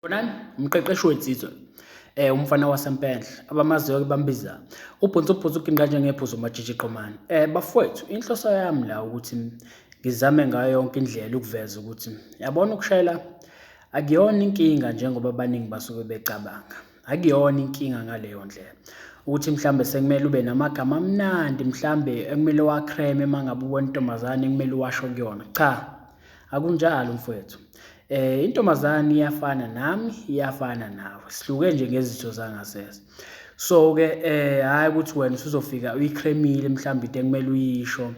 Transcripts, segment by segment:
Bonani, umqeqeshi wensizwa umfana wasempendle abamaziyo-ke bambiza ubhuntsubhuntshu ukinqanje ngephuzu uMatshitshi Qhomane. Bafowethu, inhloso yami la ukuthi ngizame ngayo yonke indlela ukuveza ukuthi yabona ukushayela akuyona inkinga njengoba abaningi basuke becabanga. Akuyona inkinga ngaleyo ndlela ukuthi mhlambe sekumele ube namagama amnandi, mhlambe ekumele uwakhreme mangabe ubona intombazane ekumele uwasho kuyona. Cha, akunjalo mfowethu. Intombazane iyafana nami, iyafana nawe, sihluke nje ngezitho zangasese. So-ke hhayi ukuthi wena usuzofika uyikhremile mhlawumbe into ekumele uyisho,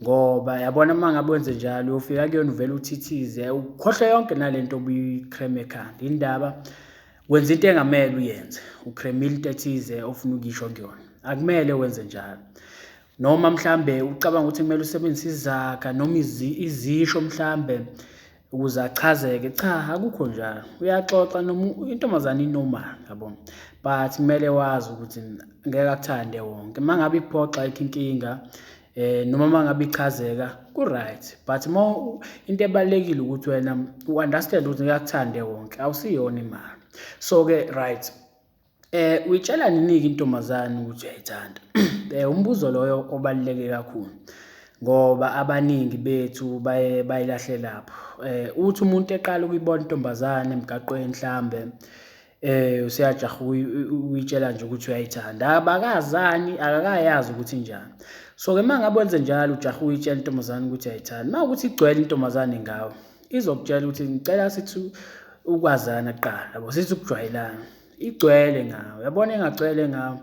ngoba yabona uma ngabe wenze njalo uyofika kuyona uvele uthithize, ukhohlwe yonke nalento obuyikhreme ekhanda. Indaba wenza into engamele uyenze, ukhremile into ethize ofuna ukuyisho kuyona. Akumele wenze njalo. Noma mhlambe ucabanga ukuthi kumele usebenzise izaga noma izisho mhlambe ukuze achazeke. Cha, akukho njalo. Uyaxoxa noma intombazane inormal, yabona, but kumele wazi ukuthi ngeke akuthande wonke. Uma ngabe iphoxa ayikho inkinga, noma uma ngabe ichazeka ku-right, but into ebalulekile ukuthi wena u-understand ukuthi ngeke akuthande wonke, awusiyona imali. So-ke right, uyitshela nini-ke intombazane ukuthi uyayithanda? Umbuzo loyo obaluleke kakhulu ngoba abaningi bethu bayilahle lapho. Uthi umuntu eqala ukuyibona intombazane emgaqweni mhlambe useyajaha uyitshela nje ukuthi uyayithanda, akakayazi ukuthi njani. So-ke uma ngabe wenze njalo ujaha uyitshela intombazane ukuthi uyayithanda, uma ukuthi igcwele intombazane ngawe izokutshela ukuthi ngicela sithi ukwazana kuqala, yabo, sithi ukujwayelana, igcwele ngawe, yabona engagcwele ngawe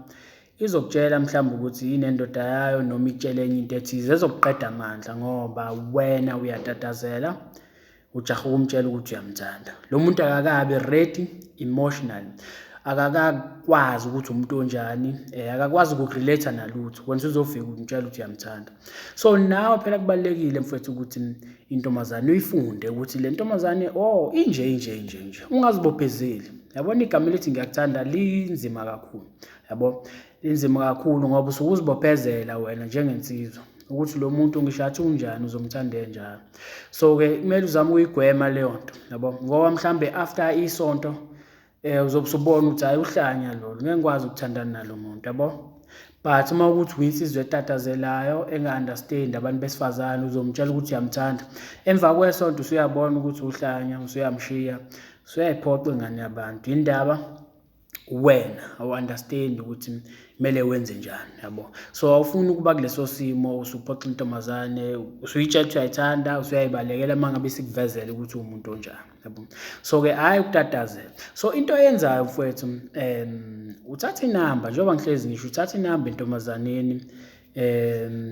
izokutshela mhlawumbe ukuthi inendoda yayo noma itshele enye into ethize ezokuqeda amandla ngoba wena uyatatazela ujaha ukumtshela ukuthi uyamthanda. Lo muntu akakabi ready emotionally, akakakwazi ukuthi umuntu onjani, akakwazi ukurelate nalutho, wena uzofika umtshela ukuthi uyamthanda. So nawe phela kubalulekile mfowethu ukuthi intombazane uyifunde ukuthi le ntombazane inje, ungazibophezeli. Yabona igama elithi ngiyakuthanda linzima kakhulu, yabo, linzima kakhulu ngoba usuke uzibophezela wena njengensizwa ukuthi lo muntu ngisho athi unjani uzomthanda njalo. So-ke kumele uzame ukuyigwema leyo nto, yabo, ngoba mhlambe after isonto uzobe usubona ukuthi hayi uhlanya lolu, ngeke ngikwazi ukuthandana nalo muntu, yabo. But uma ukuthi uyinsizwa etatazelayo enga-understand abantu besifazane uzomtshela ukuthi uyamthanda, emva kwesonto usuyabona ukuthi uhlanya, usuyamshiya, usuyayiphoqa ingane yabantu. Indaba wena awu-understand ukuthi kumele wenze njani, yabo. So awufuni ukuba kuleso simo usuphoxa intombazane, usuyitshela ukuthi uyayithanda, usuyayibalekela uma ngabe sikuvezele ukuthi umuntu onjani, yabo. So-ke hhayi ukutatazela. So into oyenzayo mfowethu, uthatha inamba, njengoba ngihlezi ngisho, uthatha inamba entombazaneni,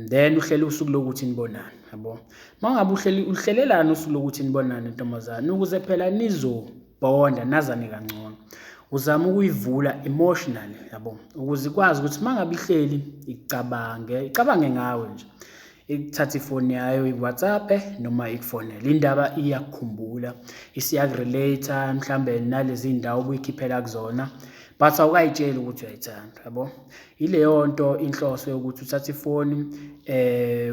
then uhlele usuku lokuthi nibonane, yabo. Uma ngabe uhlelelani usuku lokuthi nibonane intombazane ukuze phela nizobonda nazane kangcono, uzama ukuyivula emotionally, yabo, ukuze ikwazi ukuthi uma ngabe ihleli icabange ngawe nje, ikuthatha ifoni yayo i-WhatsApp noma ikufonele, indaba iyakukhumbula, isiyakurelate mhlambe nalezi ndawo obuyikhiphela kuzona, but awukayitsheli ukuthi uyayithanda, yabo. Ileyo nto inhloso yokuthi uthathe ifoni,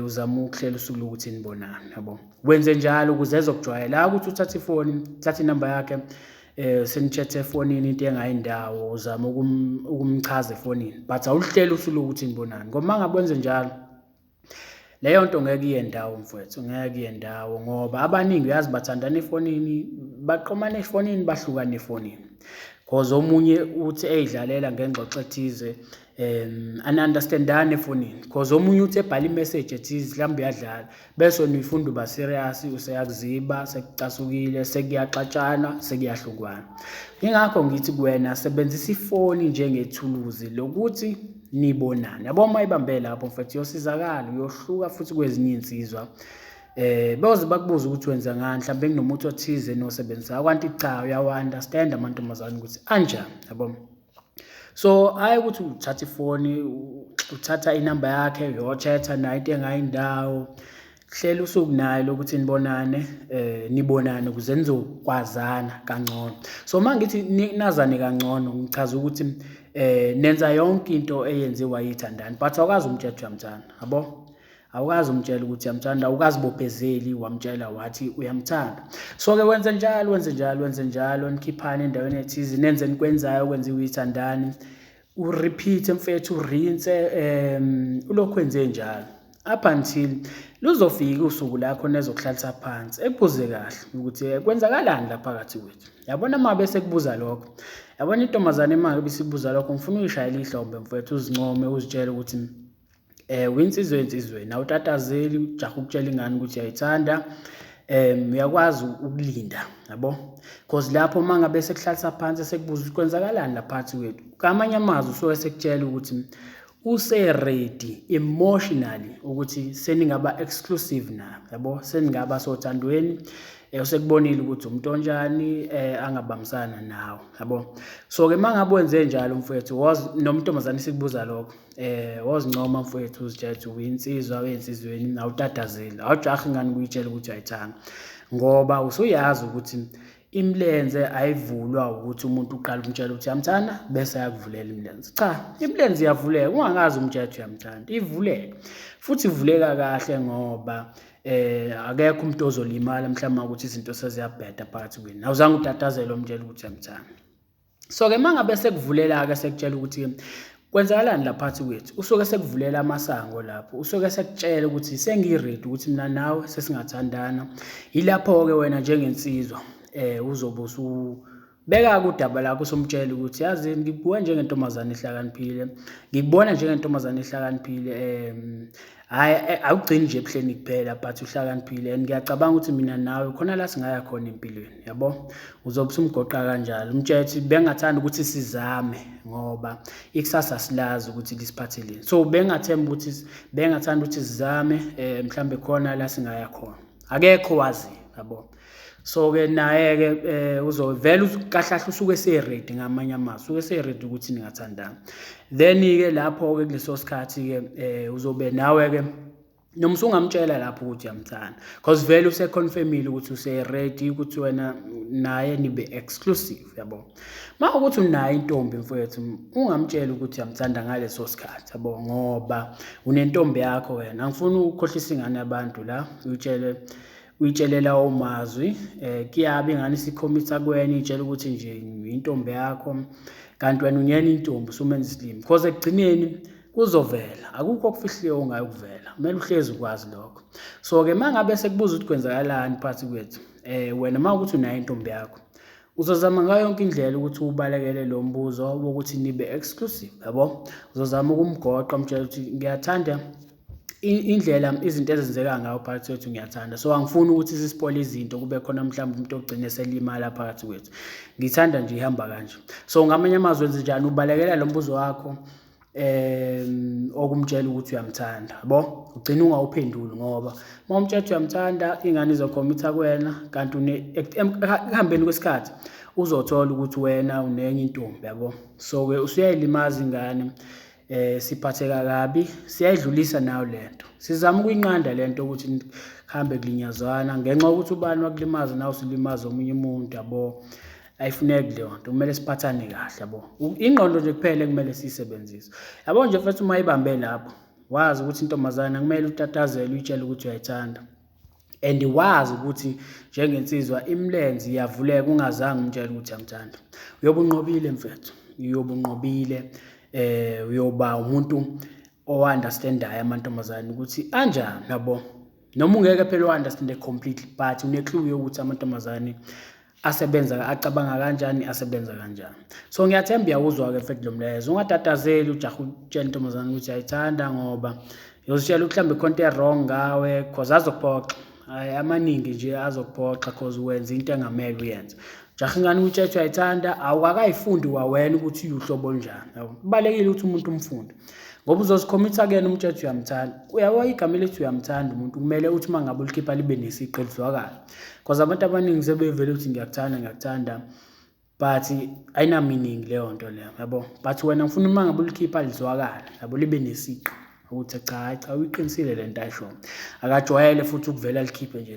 uzama ukuhlela usuku lokuthi nibonane, yabo. Wenze njalo ukuze ezokujwayela ukuthi uthathe ifoni, uthathe inamba yakhe, senitshethe efonini into engayindawo, uzama ukumchaza efonini, but awulihleli usuku lokuthi nibonane, ngoba uma ngabe wenze njalo leyo nto ngeke iye ndawo mfowethu, ngeke iye ndawo ngoba abaningi uyazi bathandana efonini, baqomana efonini, bahlukana efonini. Because omunye uthi eyidlalela ngengxoxo ethize, an-understand-ani efonini, because omunye uthi ebhala imessage ethize mhlawumbe uyadlala bese wena uyifunda uba serious, useyakuziba, sekucasukile, sekuyaxatshana, sekuyahlukwana. Ingakho ngithi kuwena sebenzisa ifoni njengethuluzi lokuthi nibonane, yabo. Uma ibambe lapho mfethu uyosizakala, uyohluka futhi kwezinye insizwa, beyoze bakubuza ukuthi wenza ngani, mhlawumbe kunomuntu othize nosebenzisa, kanti cha, uyawa-understand amantombazane ukuthi anjani, yabo. So hhayi ukuthi uthatha ifoni, uthatha inamba yakhe uyochatha nayo into engayindawo, hlela usuku naye lokuthi nibonane ukuze nizokwazana kangcono. So uma ngithi nazane kangcono ngichaza ukuthi nenza yonke into eyenziwa yithandani, but awukazi umtshela uyamthanda, yabo. awukazi umtshela ukuthi uyamthanda, awukazibophezeli wamtshela wathi uyamthanda. So-ke wenze njalo, nikhiphane endaweni ethize, nenze nikwenzayo okwenziwe ithandani, urepeat mfethu, urinse, ulokhu wenze njalo up until luzofika usuku lakho nezokuhlalisa phansi ekubuze kahle ukuthi kwenzakalani la phakathi kwethu. Yabona uma bese kubuza lokho, yabona intombazane uma bisibuza lokho, ngifuna uyishayela ihlombe mfethu, uzincome, uzitshele ukuthi winsizwe ensizweni, awutatazeli, ujaha ukutshela ingane ukuthi uyayithanda, uyakwazi ukulinda, yabo, because lapho uma ngabe sekuhlalisa phansi sekubuza ukuthi kwenzakalani la phakathi kwethu, ngamanye amazwi usuke sekutshela ukuthi use-ready emotionally ukuthi seningaba exclusive nayo, yabo, seningaba sothandweni, usekubonile ukuthi umuntu onjani, angabambisana nawe, yabo. So-ke uma ngabe wenze njalo mfethu, noma intombazane sikubuza lokho, wozincoma mfethu, uzitshela ukuthi uyinsizwa ensizweni, awutatazeli, awujahi ingane kuyitshela ukuthi uyayithanda, ngoba usuyazi ukuthi imilenze ayivulwa ukuthi umuntu uqala umtshela ukuthi uyamthanda bese ayakuvulela imilenze. Cha, imilenze iyavuleka, ungakazi umtshela ukuthi uyamthanda, ivuleke futhi ivuleka kahle ngoba akekho umuntu ozolimala mhlawumbe ukuthi izinto seziyabheda phakathi kwenu, awuzange utatazele umtshela ukuthi uyamthanda. So-ke uma ngabe sekuvulela-ke sekutshela ukuthi kwenzakalani la phakathi kwethu, usuke sekuvulela amasango lapho, usuke sekutshela ukuthi sengi-ready ukuthi mina nawe sesingathandana. Yilapho-ke wena njengensizwa uzobe usubeka-ke udaba lakho, usumtshela ukuthi yazi ngikubona njengentombazane ehlakaniphile, ngikubona njengentombazane ehlakaniphile, awugcini nje ebuhleni kuphela but uhlakaniphile, and ngiyacabanga ukuthi mina nawe khona la singaya khona empilweni, yabo. Uzobe usumgoqa kanjalo, umtshela ukuthi bengathanda ukuthi sizame ngoba ikusasa silazi ukuthi lisiphatheleni. So bengathemba ukuthi bengathanda ukuthi sizame, mhlambe khona la singaya khona, akekho wazi, yabo. So-ke naye-ke uzovela kahlahle usuke ese-ready, ngamanye amazwi usuke ese-ready ukuthi ningathandana. Then-ke lapho-ke kuleso sikhathi-ke uzobe nawe-ke noma usungamtshela lapho ukuthi uyamthanda, because vele useconfirmile ukuthi use-ready ukuthi wena naye nibe exclusive, yabo. Uma ukuthi unayo intombi mfowethu, ungamtshela ukuthi uyamthanda ngaleso sikhathi, yabo, ngoba unentombi yakho wena. Angifuni ukukhohlisa ingane yabantu la, uyitshelela omazwi, kuyabe ingane isikhomitha kuwena, iyitshela ukuthi nje intombi yakho, kanti wena unyena intombi usumenza isilimo, because ekugcineni kuzovela, akukho okufihliwe ongayokuvela, kumele uhlezi ukwazi lokho. So-ke uma ngabe sekubuza ukuthi kwenzakalani phakathi kwethu, wena uma ukuthi unayo intombi yakho, uzozama ngayo yonke indlela ukuthi ubalekele lo mbuzo wokuthi nibe exclusive, yabo. Uzozama ukumgoqa, umtshela ukuthi ngiyathanda indlela izinto ezenzeka ngayo phakathi kwethu, ngiyathanda, so angifuni ukuthi sisipole izinto kube khona mhlawumbe umuntu ogcine selimala phakathi kwethu, ngithanda nje ihamba kanje. So ngamanye amazwi wenze njani, ubalekela lo mbuzo wakho okumtshela ukuthi uyamthanda, yabo. Ugcina ungawuphenduli ngoba uma umtshela ukuthi uyamthanda, ingane izokhomitha kuwena, kanti ekuhambeni kwesikhathi uzothola ukuthi wena unenye intombi, yabo. So-ke usuyayilimaza ingane, siphatheka kabi, siyayidlulisa nayo lento, sizama ukuyinqanda lento ukuthi kuhambe kulinyazwana ngenxa yokuthi ubani wakulimaza nawe usulimaza omunye umuntu, yabo. Ayifuneki leyo nto, kumele siphathane kahle, yabo. Ingqondo nje kuphela kumele siyisebenzise, yabo. Nje futhi uma ibambe lapho, wazi ukuthi intombazane kumele utatazele, uyitshele ukuthi uyayithanda, and wazi ukuthi njengensizwa imilenze iyavuleka, ungazange umtshele ukuthi uyamthanda. Uyobe unqobile mfethu, uyobe unqobile, uyoba umuntu o-understandayo amantombazane ukuthi anjani, yabo. Noma ungeke phela u-understande completely, but une-clue yokuthi amantombazane asebenza, acabanga kanjani, asebenza kanjani. So ngiyathemba uyawuzwa-ke mfethu lo mlayezo, ungatatazeli, ujaha utshela intombazane ukuthi uyayithanda ngoba yozitshela ukuthi mhlawumbe khona into e-wrong ngawe, because azokuphoxa, amaningi nje azokuphoxa because wenza into engamele uyenze. Jaha ingane uyitshela ukuthi uyayithanda, awukakayifundi wawena ukuthi uyuhlobo olunjani, yabo. Kubalekile ukuthi umuntu umfunde ngoba uzozikhomitha kuyena umtshela ukuthi uyamthanda. Uyabo igama elithi uyamthanda umuntu kumele uthi uma ngabe ulikhipha libe nesiqu elizwakala, because abantu abaningi sebevele ukuthi ngiyakuthanda, but ayina meaning leyo nto leyo, yabo. But wena ngifuna uma ngabe ulikhipha lizwakala, yabo, libe nesiqu ukuthi cha uyiqinisile lento ayisho, akajwayele futhi ukuvela likhiphe nje.